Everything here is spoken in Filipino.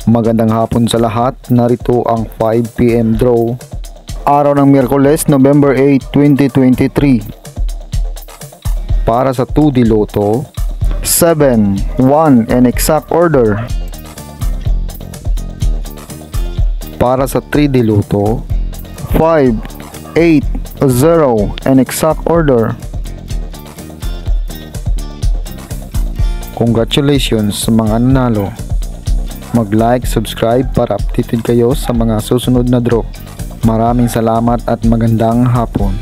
Magandang hapon sa lahat, narito ang 5 PM draw. Araw ng Miyerkules, November 8, 2023. Para sa 2D Lotto, 7, 1 and exact order. Para sa 3D Lotto, 5, 8, 0 and exact order. Congratulations sa mga nanalo. Mag-like, subscribe para updated kayo sa mga susunod na draw. Maraming salamat at magandang hapon.